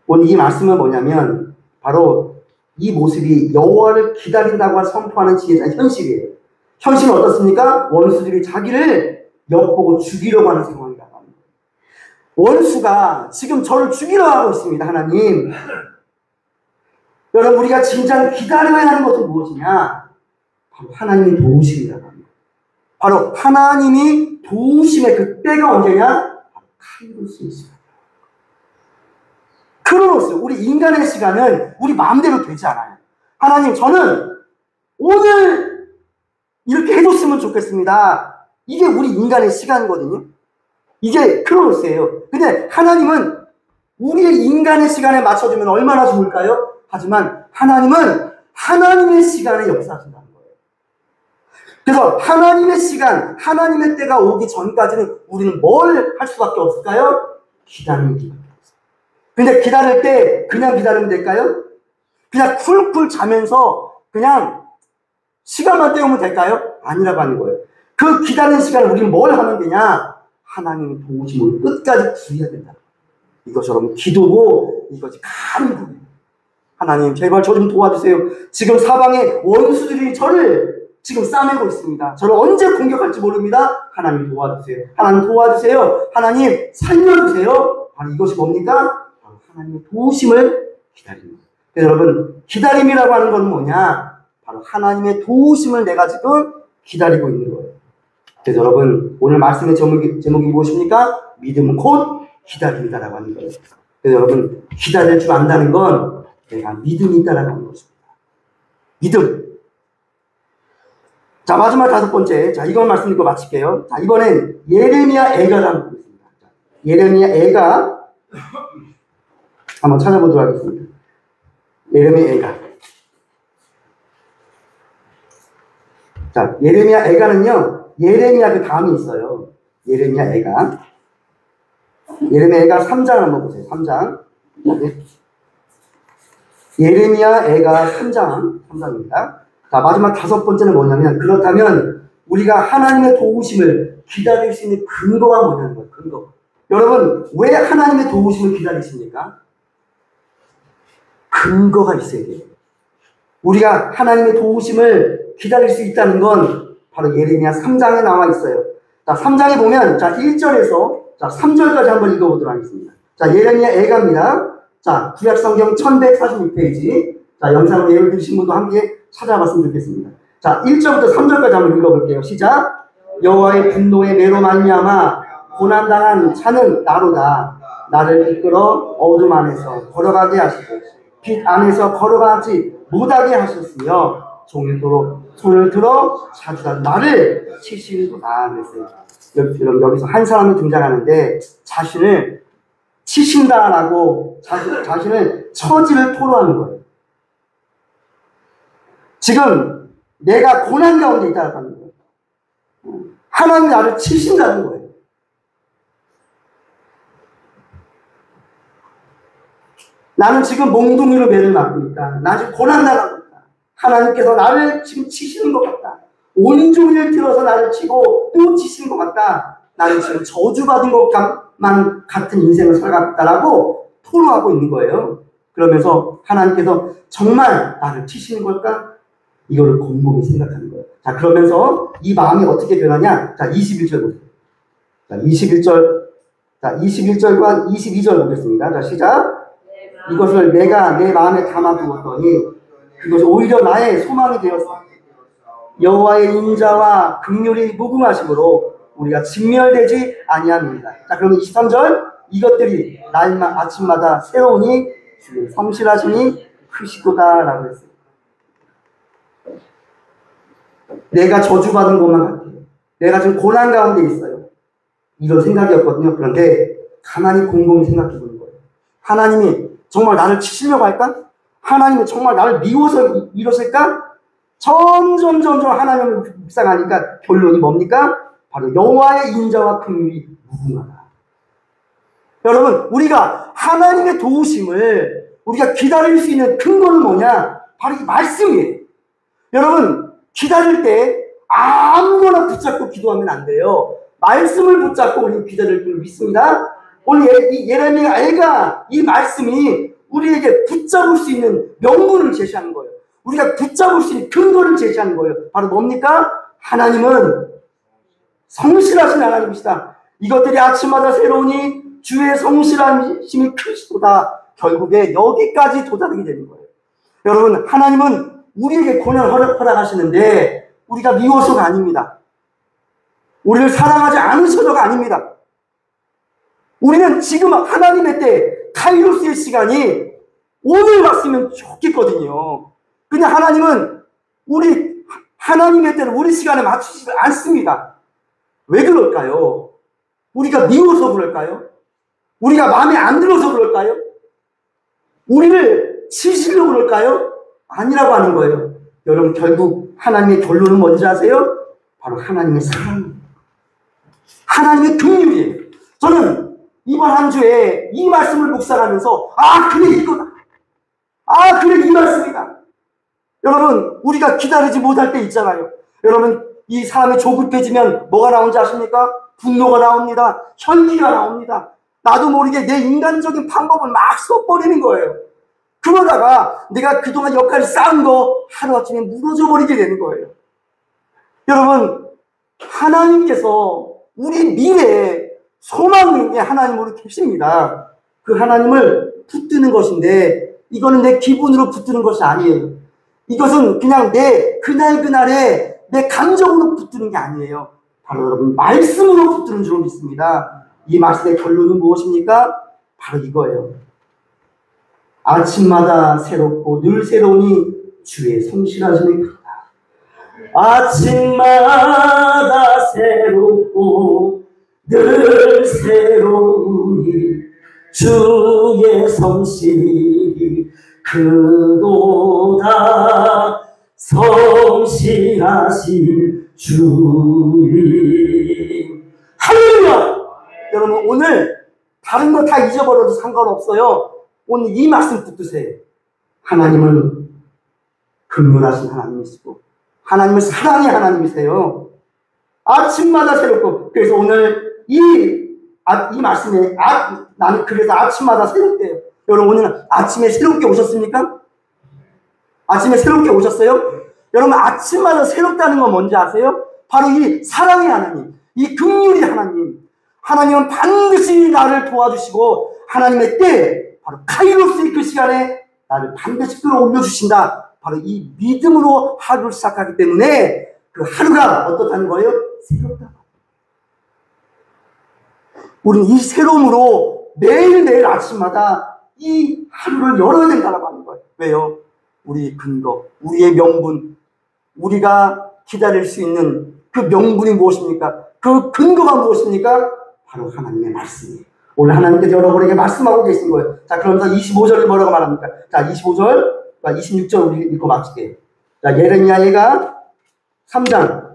오늘 이 말씀은 뭐냐면 바로 이 모습이 여호와를 기다린다고 선포하는 지혜자의 현실이에요. 현실은 어떻습니까? 원수들이 자기를 엿보고 죽이려고 하는 상황이라고 합니다. 원수가 지금 저를 죽이려 하고 있습니다. 하나님. 여러분, 우리가 진짜 기다려야 하는 것은 무엇이냐? 바로 하나님의 도우심이라고 합니다. 바로 하나님이 도우심의 그 때가 언제냐? 바로 카이로스 있습니다. 크로노스, 우리 인간의 시간은 우리 마음대로 되지 않아요. 하나님, 저는 오늘 이렇게 해줬으면 좋겠습니다. 이게 우리 인간의 시간이거든요. 이게 크로노스예요. 근데 하나님은 우리의 인간의 시간에 맞춰주면 얼마나 좋을까요? 하지만 하나님은 하나님의 시간에 역사하신다는 거예요. 그래서 하나님의 시간, 하나님의 때가 오기 전까지는 우리는 뭘 할 수밖에 없을까요? 기다리는 게. 근데 기다릴 때 그냥 기다리면 될까요? 그냥 쿨쿨 자면서 그냥 시간만 때우면 될까요? 아니라고 하는 거예요. 그 기다리는 시간을 우리는 뭘 하면 되냐? 하나님의 도우심을 끝까지 구해야 된다. 이것이 여러분 기도고 이것이 간구예요. 하나님 제발 저 좀 도와주세요. 지금 사방에 원수들이 저를 지금 싸매고 있습니다. 저를 언제 공격할지 모릅니다. 하나님 도와주세요. 하나님 도와주세요. 하나님 살려주세요. 바로 이것이 뭡니까? 바로 하나님의 도우심을 기다리는 거예요. 그래서 여러분 기다림이라고 하는 건 뭐냐? 바로 하나님의 도우심을 내가 지금 기다리고 있는 거예요. 그래서 여러분 오늘 말씀의 제목이 무엇입니까? 믿음은 곧 기다림이다라고 하는 거예요. 그래서 여러분 기다릴 줄 안다는 건 내가 믿음이 있다라고 하는 것입니다. 믿음. 자, 마지막 5번째. 자, 이건 말씀 읽고 마칠게요. 자, 이번엔 예레미야 애가를 한번 보겠습니다. 예레미야 애가 한번 찾아보도록 하겠습니다. 예레미야 애가. 자, 예레미야 애가는요, 예레미야 그 다음이 있어요. 예레미야 애가. 예레미야 애가 3장 한번 보세요. 3장. 예레미야 애가 3장입니다. 자, 마지막 5번째는 뭐냐면, 그렇다면 우리가 하나님의 도우심을 기다릴 수 있는 근거가 뭐냐는 거예요. 근거. 여러분, 왜 하나님의 도우심을 기다리십니까? 근거가 있어야 돼요. 우리가 하나님의 도우심을 기다릴 수 있다는 건 바로 예레미야 3장에 나와 있어요. 자, 3장에 보면, 자, 1절에서, 자, 3절까지 한번 읽어보도록 하겠습니다. 자, 예레미야 애가입니다. 자, 구약성경 1146페이지. 자, 영상으로 예를 들으신 분도 함께 찾아봤으면 좋겠습니다. 자, 1절부터 3절까지 한번 읽어볼게요. 시작. 여호와의 분노의 매로 말미암아 고난당한 자는 나로다. 나를 이끌어 어둠 안에서 걸어가게 하시고 빛 안에서 걸어가지 못하게 하셨으며 종일토록 손을 들어 자주다 나를 치시는구나. 여기서 한 사람이 등장하는데 자신을 치신다라고 자신을 처지를 토로하는 거예요. 지금 내가 고난 가운데 있다고 하는 거예요. 하나님이 나를 치신다는 거예요. 나는 지금 몽둥이로 매를 맞고 있다. 나 지금 고난 당하고 있다. 하나님께서 나를 지금 치시는 것 같다. 온종일 들어서 나를 치고 또 치시는 것 같다. 나는 지금 저주받은 것만 같은 인생을 살아가고 있다라고 토로하고 있는 거예요. 그러면서 하나님께서 정말 나를 치시는 걸까? 이거를 곰곰이 생각하는 거예요. 자, 그러면서 이 마음이 어떻게 변하냐? 자, 21절 보세요. 자, 21절. 자, 21절과 22절 보겠습니다. 자, 시작. 이것을 내가 내 마음에 담아두었더니 그것이 오히려 나의 소망이 되었어. 여호와의 인자와 긍휼이 무궁하심으로 우리가 진멸되지 아니합니다. 자, 그러면 23절. 이것들이 날마다 아침마다 새로우니 주의 성실하심이 크시도다라고 했어요. 내가 저주받은 것만 같아요. 내가 지금 고난 가운데 있어요. 이런 생각이었거든요. 그런데 가만히 곰곰이 생각해 보는 거예요. 하나님이 정말 나를 치시려고 할까? 하나님은 정말 나를 미워서 이러실까? 점점 하나님을 묵상하니까 결론이 뭡니까? 바로 여호와의 인자와 긍휼이 무궁하다. 여러분, 우리가 하나님의 도우심을 우리가 기다릴 수 있는 근거는 뭐냐? 바로 이 말씀이에요. 여러분, 기다릴 때 아무거나 붙잡고 기도하면 안 돼요. 말씀을 붙잡고 우리는 기다릴 줄 믿습니다. 오늘 이 예레미야 애가 이 말씀이 우리에게 붙잡을 수 있는 명분을 제시하는 거예요. 우리가 붙잡을 수 있는 근거를 제시하는 거예요. 바로 뭡니까? 하나님은 성실하신 하나님이시다. 이것들이 아침마다 새로우니 주의 성실하심이 크시도다. 결국에 여기까지 도달하게 되는 거예요. 여러분, 하나님은 우리에게 고난을 허락하시는데 우리가 미워서가 아닙니다. 우리를 사랑하지 않으셔서가 아닙니다. 우리는 지금 하나님의 때 카이로스의 시간이 오늘 왔으면 좋겠거든요. 근데 하나님은 하나님의 때를 우리 시간에 맞추지 않습니다. 왜 그럴까요? 우리가 미워서 그럴까요? 우리가 마음에 안 들어서 그럴까요? 우리를 치시려고 그럴까요? 아니라고 하는 거예요. 여러분, 결국 하나님의 결론은 뭔지 아세요? 바로 하나님의 사랑, 하나님의 긍휼이에요. 저는 이번 한 주에 이 말씀을 묵상하면서 그래 이거다. 그래 이 말씀이다. 여러분, 우리가 기다리지 못할 때 있잖아요. 여러분, 이 사람이 조급해지면 뭐가 나오는지 아십니까? 분노가 나옵니다. 혈기가 나옵니다. 나도 모르게 내 인간적인 방법을 막 써버리는 거예요. 그러다가 내가 그동안 여기까지 쌓은 거 하루아침에 무너져 버리게 되는 거예요. 여러분, 하나님께서 우리 미래에 소망의 하나님으로 계십니다. 그 하나님을 붙드는 것인데 이거는 내 기분으로 붙드는 것이 아니에요. 이것은 그냥 내 그날그날의 내 감정으로 붙드는 게 아니에요. 바로 여러분, 말씀으로 붙드는 줄 믿습니다. 이 말씀의 결론은 무엇입니까? 바로 이거예요. 아침마다 새롭고 늘 새로우니 주의 성실하심이 크다. 아침마다 새롭고 늘 새로우니 주의 성실이 크도다. 성실하신 주님. 할렐루야! 여러분, 오늘 다른 거 다 잊어버려도 상관없어요. 오늘 이 말씀 붙드세요. 하나님은 긍휼하신 하나님이시고 하나님은 사랑의 하나님이세요. 아침마다 새롭고, 그래서 오늘 이 말씀에 나는 그래서 아침마다 새롭대요. 여러분, 오늘 아침에 새롭게 오셨습니까? 아침에 새롭게 오셨어요? 여러분, 아침마다 새롭다는 건 뭔지 아세요? 바로 이 사랑의 하나님, 이 긍휼의 하나님. 하나님은 반드시 나를 도와주시고 하나님의 때, 바로 카이로스의 그 시간에 나를 반드시 끌어올려 주신다. 바로 이 믿음으로 하루를 시작하기 때문에 그 하루가 어떻다는 거예요? 새롭다. 우리는 이 새로움으로 매일매일 아침마다 이 하루를 열어야 된다고 하는 거예요. 왜요? 우리의 근거, 우리의 명분, 우리가 기다릴 수 있는 그 명분이 무엇입니까? 그 근거가 무엇입니까? 바로 하나님의 말씀이에요. 오늘 하나님께서 여러분에게 말씀하고 계신 거예요. 자, 그러면서 25절이 뭐라고 말합니까? 자, 25절, 26절 우리 읽고 마칠게요. 자, 예레미야 얘가 3장.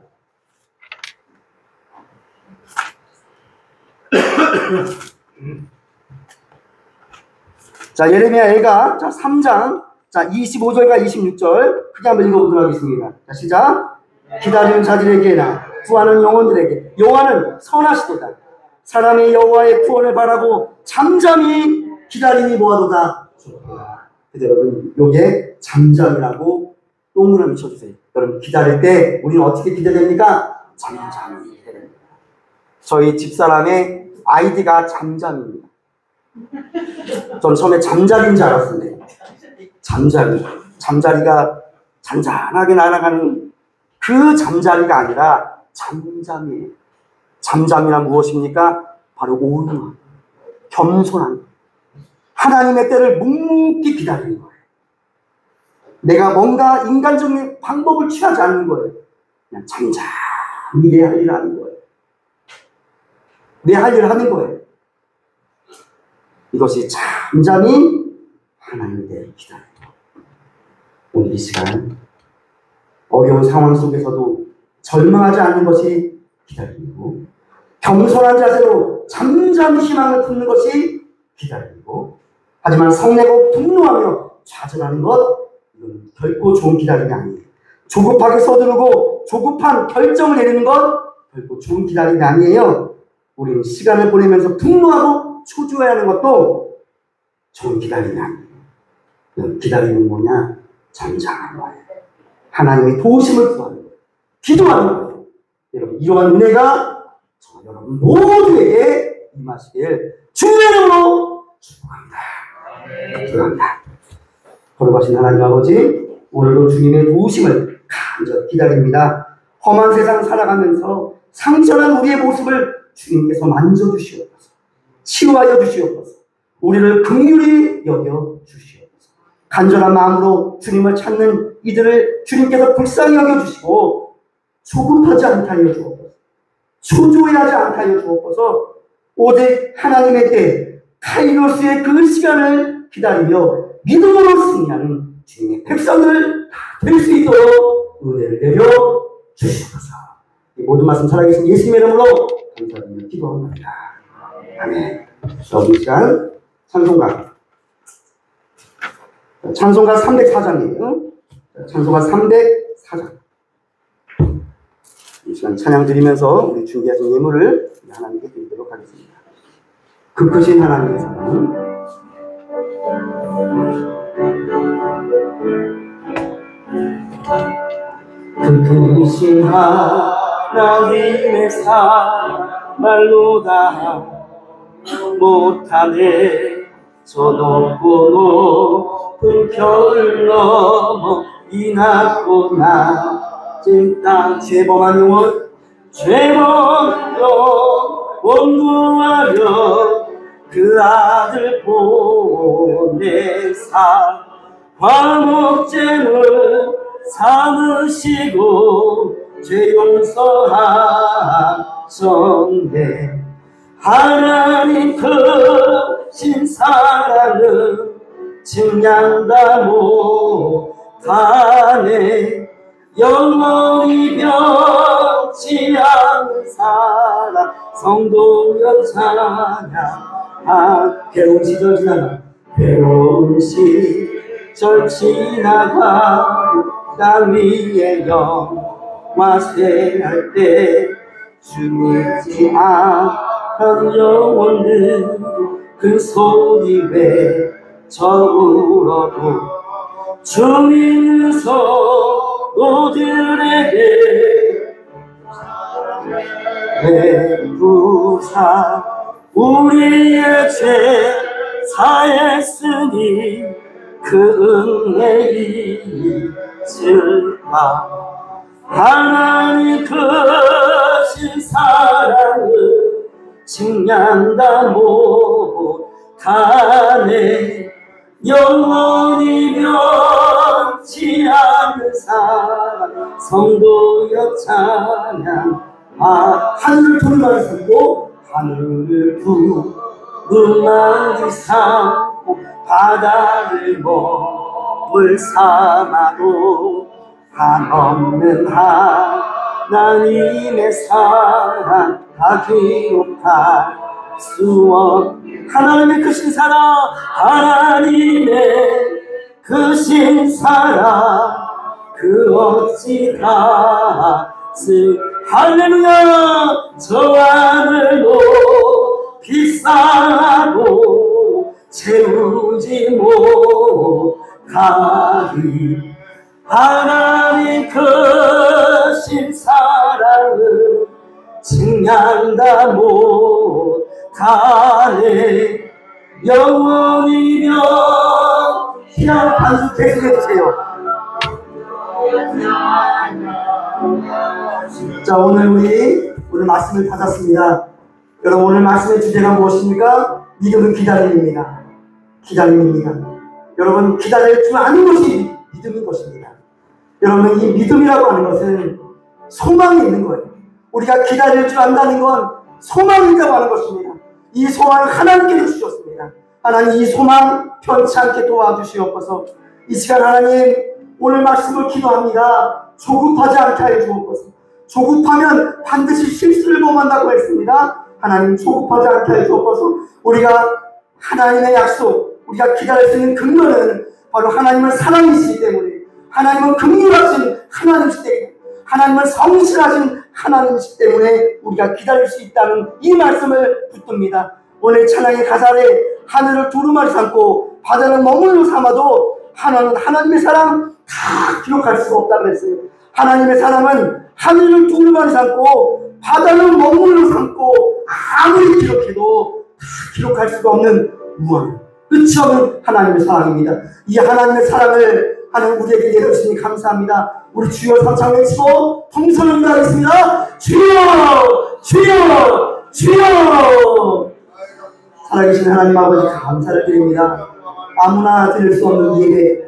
자, 예레미야 애가 3장 25절과 26절 크게 한번 읽어보도록 하겠습니다. 자, 시작. 기다리는 자들에게나 구하는 영혼들에게 여호와는 선하시도다. 사람이 여호와의 구원을 바라고 잠잠히 기다리니 뭐하도다. 근데 여러분, 요게 잠잠이라고 동그라미 쳐주세요. 여러분, 기다릴 때 우리는 어떻게 기다려야 됩니까? 잠잠히 기다려야 됩니다. 저희 집사람의 아이디가 잠잠입니다. 저는 처음에 잠자리인 줄 알았는데 잠자리가 잔잔하게 날아가는 그 잠자리가 아니라 잠잠이에요. 잠잠이란 무엇입니까? 바로 온유함, 겸손함, 하나님의 때를 묵묵히 기다리는 거예요. 내가 뭔가 인간적인 방법을 취하지 않는 거예요. 그냥 잠잠히 내 할 일을 하는 거예요. 내 할 일을 하는 거예요. 이것이 잠잠히 하나님의 때를 기다리는 거예요. 오늘 이 시간 어려운 상황 속에서도 절망하지 않는 것이 기다림이고, 겸손한 자세로 잠잠히 희망을 품는 것이 기다림이고, 하지만 성내고 분노하며 좌절하는 것, 이건 결코 좋은 기다림이 아니에요. 조급하게 서두르고 조급한 결정을 내리는 것, 결코 좋은 기다림이 아니에요. 우리는 시간을 보내면서 분노하고 초조해하는 것도 좋은 기다림이 아니에요. 기다림은 뭐냐? 잠잠한 거예요. 하나님의 도우심을 구하는 거예요. 기도하는 거예요. 여러분, 이러한 은혜가 저 여러분 모두에게 임하시길 주님의 이름으로 축복합니다. 기도합니다. 거룩하신 하나님 아버지, 오늘도 주님의 도우심을 간절히 기다립니다. 험한 세상 살아가면서 상처난 우리의 모습을 주님께서 만져주시옵소서, 치유하여 주시옵소서, 우리를 긍휼히 여겨 주시옵소서. 간절한 마음으로 주님을 찾는 이들을 주님께서 불쌍히 여겨주시고 조급하지 않게 하여 주옵소서, 초조해하지 않게 하여 주옵소서. 오직 하나님의 때 카이로스의 그 시간을 기다리며 믿음으로 승리하는 주님의 백성들 될 수 있도록 은혜를 내려 주시옵소서. 이 모든 말씀 살아계신 예수님의 이름으로 감사드리며 기도합니다. 아멘. 여러분, 이 시간 찬송가 304장이에요. 찬송가 304장. 이 시간 찬양 드리면서 우리 준비하신 예물을 하나님께 드리도록 하겠습니다. 그 크신 하나님의 사랑, 그 크신 하나님의 사랑 말로 다 못하네. 저 높고 높은 별 넘어 이 낮고 낮은 땅 죄범한 영혼 원구하려 그 아들 보내사 화목제물 삼으시고 죄 용서하셨네. 하나님 크신 사랑은 증량다 못하네. 영원히 변치 않는 사랑 성도여 찬양. 괴로운 시절 지나가, 괴로운 시절 지나가 땅 위에 영화세할 때 죽지 않은 영혼들 그 소리 외쳐 울어도 주님은 성도들에게 베푸사 우리의 죄 사했으니 그 은혜 잊을까. 하나님 크신 사랑을 증량다 못하네. 영원히 변치 않는 사랑 성도여 찬양. 하늘을 두루마리 삼고 하늘을 두루마리 삼고 바다를 몸을 삼아도 한없는 하나님의 사랑 다 기록할 수 없. 하나님의 크신 사랑, 하나님의 크신 사랑 그 어찌 다스. 할렐루야. 저 하늘 높이 쌓아도 채우지 못하리. 하나님 크신 사랑을 증량다 못하네. 영원히 변치 않는 반수 계속해주세요. 자, 오늘 말씀을 받았습니다. 여러분, 오늘 말씀의 주제가 무엇입니까? 믿음은 기다림입니다. 기다림입니다. 여러분, 기다릴 줄 아는 것이 믿음인 것입니다. 여러분, 이 믿음이라고 하는 것은 소망이 있는 거예요. 우리가 기다릴 줄 안다는 건 소망이 있다고 하는 것입니다. 이 소망을 하나님께서 주셨습니다. 하나님, 이 소망 편치 않게 도와주시옵소서. 이 시간 하나님, 오늘 말씀을 기도합니다. 조급하지 않게 하여 주옵소서. 조급하면 반드시 실수를 범한다고 했습니다. 하나님 조급하지 않게 하여 주옵소서. 우리가 하나님의 약속, 우리가 기다릴 수 있는 근거는 바로 하나님은 사랑이시기 때문에, 하나님은 긍휼하신 하나님이시기 때문에, 하나님은 성실하신 하나님이시기 때문에 우리가 기다릴 수 있다는 이 말씀을 붙듭니다. 오늘 찬양의 가사에 하늘을 두루마리 삼고 바다를 머물러 삼아도 하나님의 사랑 다 기록할 수가 없다고 그랬어요. 하나님의 사랑은 하늘을 두루마리 삼고 바다를 머물러 삼고 아무리 기록해도 다 기록할 수가 없는 무한 끝이 없는 하나님의 사랑입니다. 이 하나님의 사랑을 하나님 우리에게 내려주시니 감사합니다. 우리 주여 삼창 외치고 통성을 기도하겠습니다. 주여 주여 주여. 살아계신 하나님 아버지 감사를 드립니다. 아무나 드릴 수 없는 예배,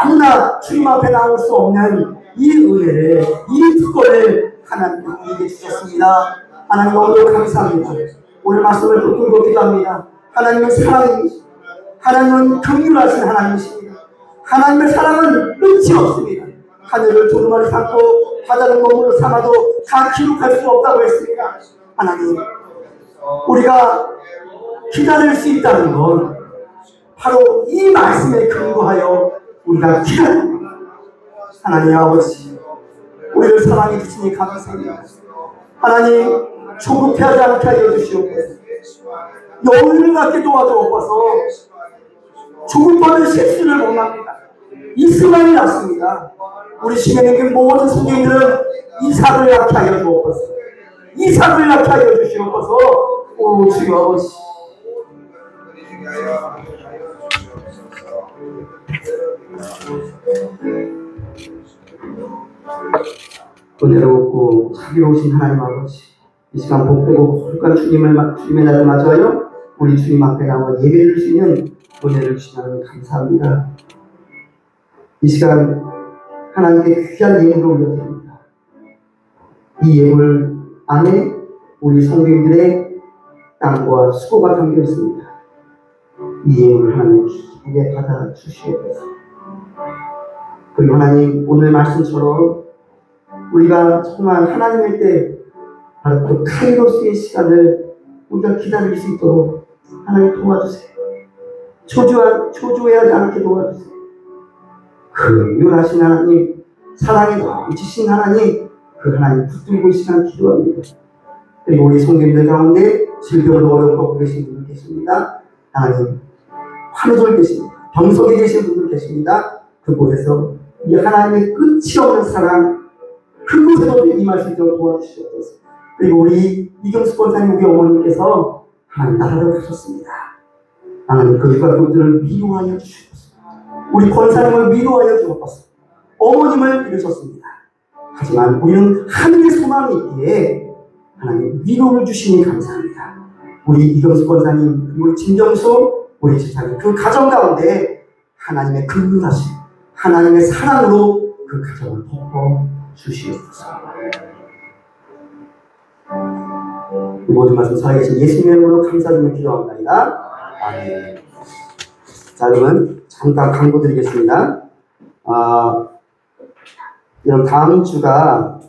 아무나 주님 앞에 나올 수 없는 이 은혜를, 이 특권을 하나님 우리에게 주셨습니다. 하나님 너무너무 감사합니다. 오늘 말씀을 붙들고 기도합니다. 하나님은 사랑이십니다. 하나님은 긍휼하신 하나님이십니다. 하나님의 사랑은 끝이 없습니다. 하늘을 두루마리 삼고 바다를 머물러 삼아도 다 기록할 수 없다고 했습니다. 하나님, 우리가 기다릴 수 있다는 건 바로 이 말씀에 근거하여 우리가 기다립니다. 하나님 아버지, 우리를 사랑해 주시니 감사합니다. 하나님, 조급해하지 않게 하여 주시옵소서. 여유를 갖게 도와주옵소서. 조급하면 실수를 범합니다. 이스만이 났습니다. 우리 시민에게 모든 성경들은 이삭을 낳게 하여 주옵소서. 이삭을 낳게 하여 주시옵소서. 오 주여 아버지, 은혜롭고 자비로우신 하나님 아버지, 이 시간 복되고 거룩한 주님의 날을 맞아요 우리 주님 앞에 나와 예배를 줄 수 있는 은혜를 주시면 감사합니다. 이 시간 하나님께 귀한 예물을 올려드립니다. 이 예물 안에 우리 성도님들의 땀과 수고가 담겨 있습니다. 이 예물을 하나님 기쁘게 받아 주시옵소서. 그리고 하나님, 오늘 말씀처럼 우리가 정말 하나님의 때 바로 그 카이로스의 시간을 우리가 기다릴 수 있도록 하나님 도와주세요. 초조해하지 않게 도와주세요. 긍휼하신 하나님, 사랑에 넘치신 하나님, 그 하나님 붙들고 이 시간 기도합니다. 그리고 우리 성도님들 가운데 질병을 어려움 겪고 계신 분들 계십니다. 하나님, 환우들 계십니다. 병석에 계신 분들 계십니다. 그곳에서 이 하나님의 끝이 없는 사랑, 그곳에도 임할 수 있도록 도와주시옵소서. 그리고 우리 이경수 권사님, 우리 어머님께서 하나님 나라를 가셨습니다. 하나님, 그 유가족들을 위로하여 주시옵소서. 우리 권사님을 위로하여 주옵소서. 어머님을 잃으셨습니다. 하지만 우리는 하늘의 소망이 있기에 하나님 위로를 주시니 감사합니다. 우리 이경수 권사님, 우리 진정수, 우리 집사님, 그 가정 가운데 하나님의 긍휼하심, 하나님의 사랑으로 그 가정을 덮어 주시옵소서. 이 모든 말씀 살아계신 예수님의 이름으로 감사드리며 기도합니다. 아멘. 자, 여러분 잠깐 광고 드리겠습니다. 이런 다음 주가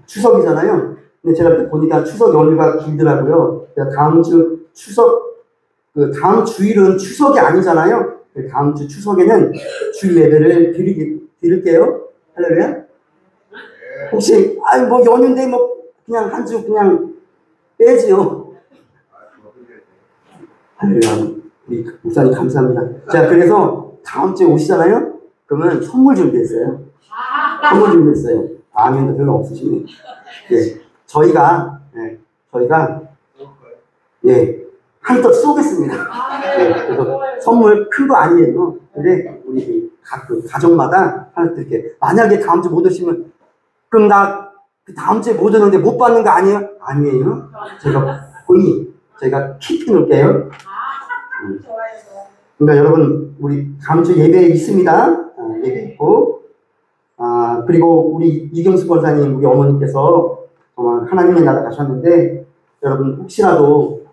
추석이잖아요. 근데 제가 보니까 추석 연휴가 길더라고요. 다음 주 추석, 다음 주일은 추석이 아니잖아요. 다음 주 추석에는 주일 예배를 드릴게요. 할렐루야. 혹시 뭐 연휴인데 뭐 그냥 한 주 그냥 빼지요. 할렐루야. 우리 목사님 감사합니다. 자, 그래서 다음 주에 오시잖아요. 그러면 선물 준비했어요. 선물 준비했어요. 아멘도 별로 없으시네. 예, 저희가 한껏 쏘겠습니다. 예, 그래서 선물 큰 거 아니에요. 근데 우리 가정마다 하나 드릴게요. 만약에 다음 주 못 오시면 그럼 나 다음 주에 못 오는데 못 받는 거 아니에요? 아니에요. 저희가 킵해 놓을게요. 그러니까 여러분, 우리 다음 주 예배 있습니다. 예배 있고, 그리고 우리 이경수 권사님, 우리 어머니께서 정말 하나님의 나라 가셨는데, 여러분 혹시라도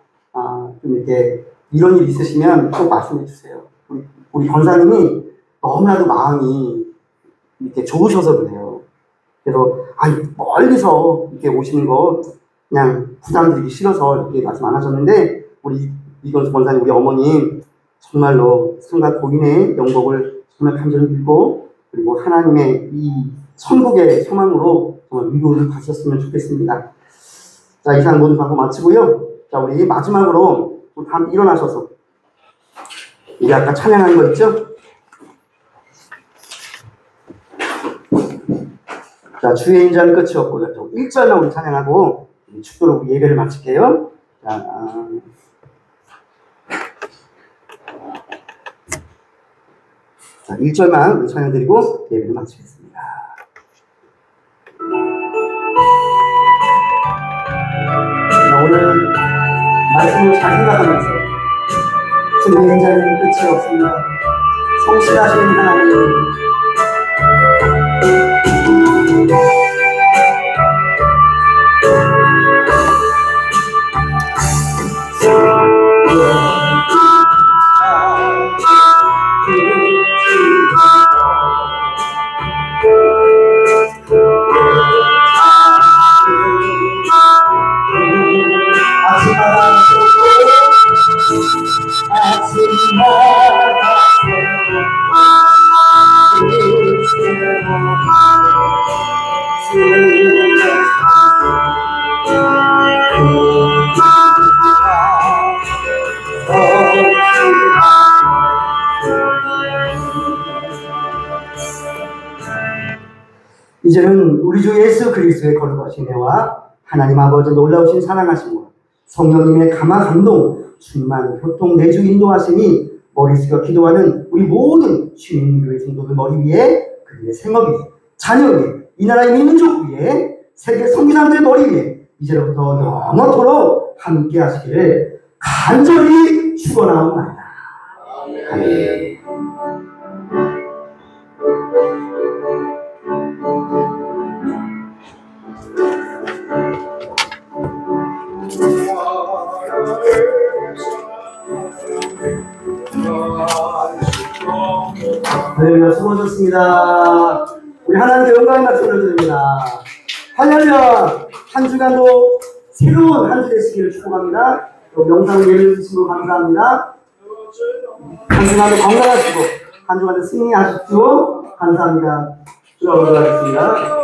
좀 이렇게 이런 일 있으시면 꼭 말씀해 주세요. 우리 권사님이 너무나도 마음이 이렇게 좋으셔서 그래요. 그래서 아니 멀리서 이렇게 오시는 거 그냥 부담드리기 싫어서 이렇게 말씀 안 하셨는데 우리 이건수 권사님 우리 어머님 정말로 성가 고인의 영복을 정말 간절히 빌고 그리고 하나님의 이 천국의 소망으로 정말 위로를 가셨으면 좋겠습니다. 자, 이상 모든 방송 마치고요. 자, 우리 마지막으로 다 일어나셔서 우리 아까 찬양한 거 있죠? 자, 주의 인자는 끝이 없고 1절만 우리 찬양하고 축도로 우리 예배를 마칠게요. 자, 1절만 우리 찬양드리고 예배를 마치겠습니다. 자, 오늘 말씀을 잘 생각하면서 주의 인자는 끝이 없습니다. 성실하신 하나님 이제는 우리 주 예수 그리스도의 거룩하신 은혜와 하나님 아버지 놀라우신 사랑하심과 성령님의 감화 감동 충만 교통 내주 인도하심이 머리 숙여 기도하는 우리 모든 주님교회 성도들 머리 위에 그들의 생업 위에 자녀 위에 이 나라의 민족 위에 세계 선교사들 머리 위에 이제부터 영원토록 함께 하시기를 간절히 축원하옵나이다. 아멘. 할렐루야, 수고하셨습니다. 우리 하나님께 영광의 말씀을 드립니다. 할렐루야, 한 주간도 새로운 한 주 되시기를 축복합니다. 또 영상 예배를 주시고 감사합니다. 한 주간도 건강하시고 한 주간도 승리하십시오. 감사합니다. 수고하도록 하겠습니다.